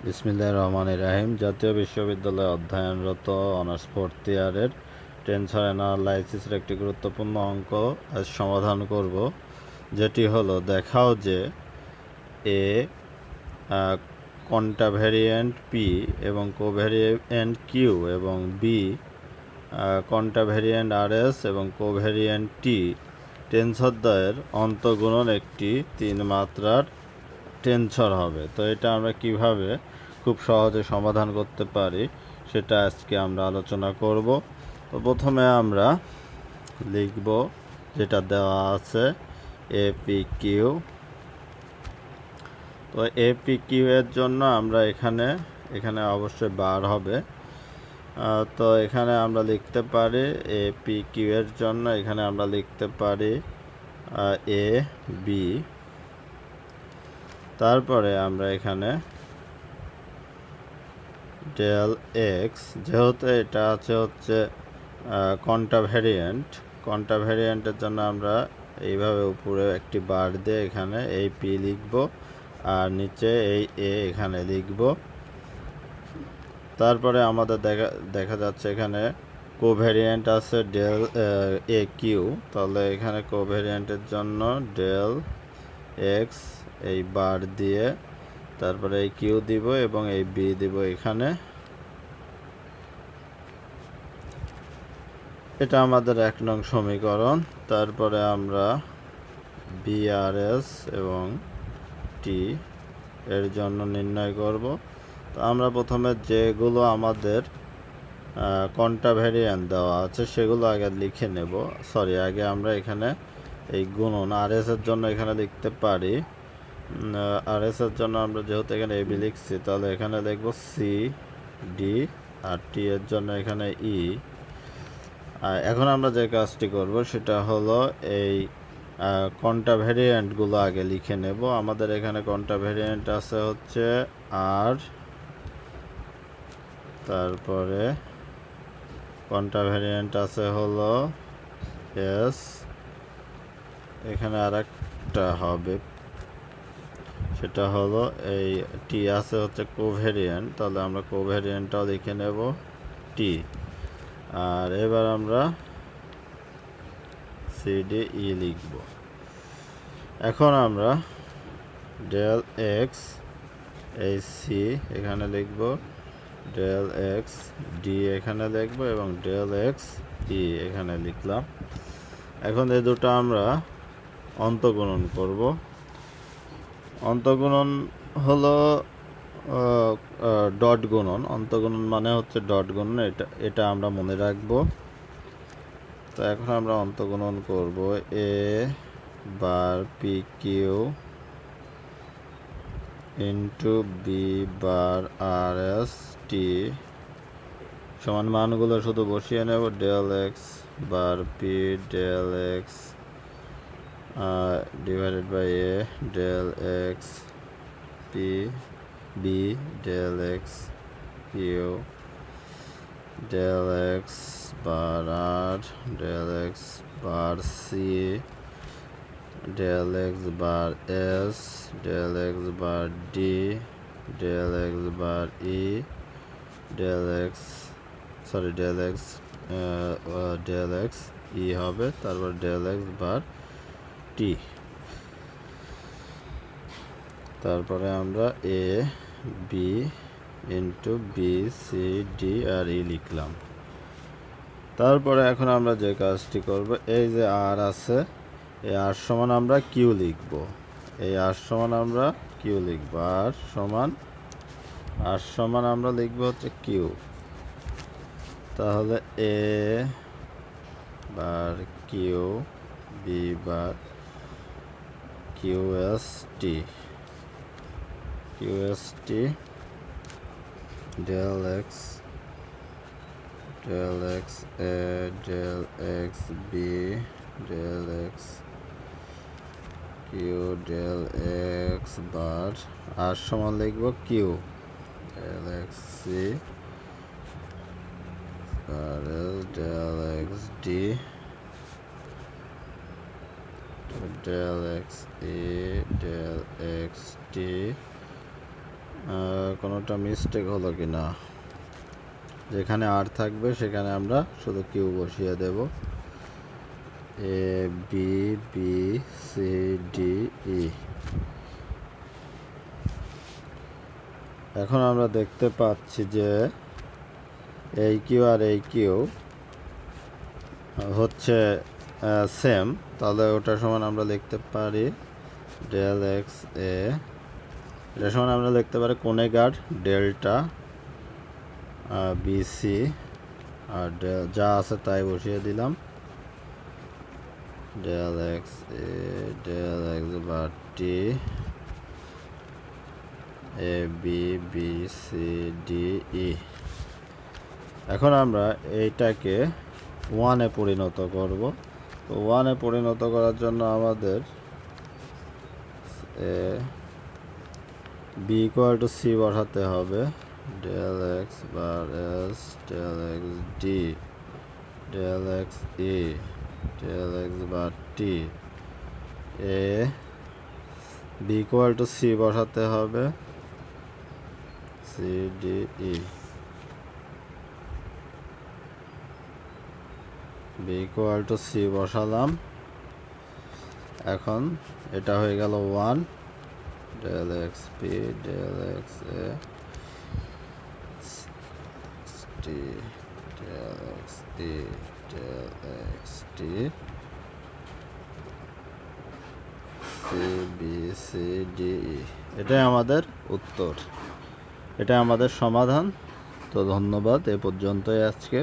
বিসমিল্লাহির রহমানির রহিম। জাতীয় বিশ্ববিদ্যালয়ে অধ্যয়নরত অনার্স ফোর্থ ইয়ারের টেনসর অ্যানালাইসিসের একটি গুরুত্বপূর্ণ অঙ্ক আজ সমাধান করব, যেটি হলো দেখাও যে এ কন্টাভেরিয়েন্ট পি এবং কোভেরিয়েন্ট কিউ এবং বি কন্টাভেরিয়েন্ট আর এস এবং কোভেরিয়েন্ট টি টেনসরদ্বয়ের অন্তঃগুণন একটি 3 মাত্রার টেনসর হবে। তো এটা আমরা কিভাবে খুব সহজে সমাধান করতে পারি সেটা আজকে আমরা আলোচনা করব। তো প্রথমে আমরা লিখব যেটা দেওয়া আছে এপি কিউ। তো এপি কিউ এর জন্য আমরা এখানে অবশ্যই বার হবে। তো এখানে আমরা লিখতে পারি এপি কিউ এর জন্য এখানে আমরা লিখতে পারি এ বি। তারপরে আমরা এখানে ডেল এক্স, যেহেতু এটা হচ্ছে কন্টাভেরিয়েন্টের জন্য আমরা এইভাবে উপরে একটি বার দিয়ে এখানে এই পি লিখব আর নিচে এই এ এখানে লিখব। তারপরে আমাদের দেখা যাচ্ছে এখানে কোভেরিয়েন্ট আছে ডেল এ কিউ, তাহলে এখানে কোভেরিয়েন্টের জন্য ডেল এক্স এই বার দিয়ে তারপরে এই কিউ দিব এবং এই বি দিব এখানে। এটা আমাদের 1 নং সমীকরণ। তারপরে আমরা বিআরএস এবং টি এর জন্য নির্ণয় করব। তো আমরা প্রথমে যেগুলো আমাদের কন্টাভেরিয়েন্ট দেওয়া আছে সেগুলো আগে লিখে নেব। আগে আমরা এখানে এই গুণন আর এস এর জন্য এখানে লিখতে পারি। আর এস এর জন্য আমরা যেহেতু এখানে এবি লিখছি, তাহলে এখানে লিখব সি ডি, আর টি এর জন্য এখানে ই। এখন আমরা যে কাজটি করব সেটা হলো এই কন্টাভেরিয়েন্টগুলো আগে লিখে নেব। আমাদের এখানে কন্টাভেরিয়েন্ট আছে হচ্ছে আর, তারপরে কন্টাভেরিয়েন্ট আছে হলো এস, এখানে আর একটা হবে সেটা হলো এই টি আছে হচ্ছে কোভেরিয়েন্ট, তাহলে আমরা কোভেরিয়েন্টটাও লিখে নেব টি। আর এবার আমরা সিডি ই লিখব। এখন আমরা ডেল এক্স এই সি এখানে লিখব, ডেল এক্স ডি এখানে লিখব এবং ডেল এক্স ই এখানে লিখলাম। এখন এই দুটো আমরা অন্তঃগুণন করব। অন্তঃগুণন হলো ডট গুণন। অন্তঃগুণন মানে হচ্ছে ডট গুণন, এটা আমরা মনে রাখব। তো এখন আমরা অন্তঃগুণন করব A bar P Q into B bar R S T সমান মানগুলো শুধু বসিয়ে নেব। Del X bar P del X divided by A del X P B del X Q del X bar R del X bar C del X bar S del X bar D del X bar E del X E হবে, তারপর del X bar T. তারপরে আমরা A B into B C D আর ই লিখলাম। তারপরে এখন আমরা যে কাজটি করব, এই যে আর আছে এই আর সমান আমরা কিউ লিখব। এই আর সমান আমরা কিউ লিখব। আর সমান আমরা লিখব হচ্ছে কিউ। তাহলে A bar Q B bar QST del X A del X B del X Q del X bar R সমান লিখব Q del X C bar S del X D del X E del X T কোনোটা mistake হলো কি না। যেখানে আর থাকবে সেখানে আমরা শুধু কিউ বসিয়ে দেব। A B B C D E. এখন আমরা দেখতে পাচ্ছি যে এই কিউ আর এই কিউ হচ্ছে সেম, তাহলে ওটার সমান আমরা লিখতে পারি ডেল এক্স এ। এটার সমান আমরা লিখতে পারি কোণেগার ডেল্টা বিসি, আর যা আছে তাই বসিয়ে দিলাম। Del X A del X bar T A B B C D E. এখন আমরা এইটাকে 1-এ পরিণত করব। তো 1-এ পরিণত করার জন্য আমাদের বি ইকুয়াল টু সি বসাতে হবে। Del X bar S del X D del X E del X bar T. A B equal to C বসাতে হবে, C D E. B equal to C বসালাম। এখন এটা হয়ে গেল 1 del X P del X A T del X E del X T C B C D E. এটাই আমাদের উত্তর, এটাই আমাদের সমাধান। তো ধন্যবাদ, এ পর্যন্তই আজকে।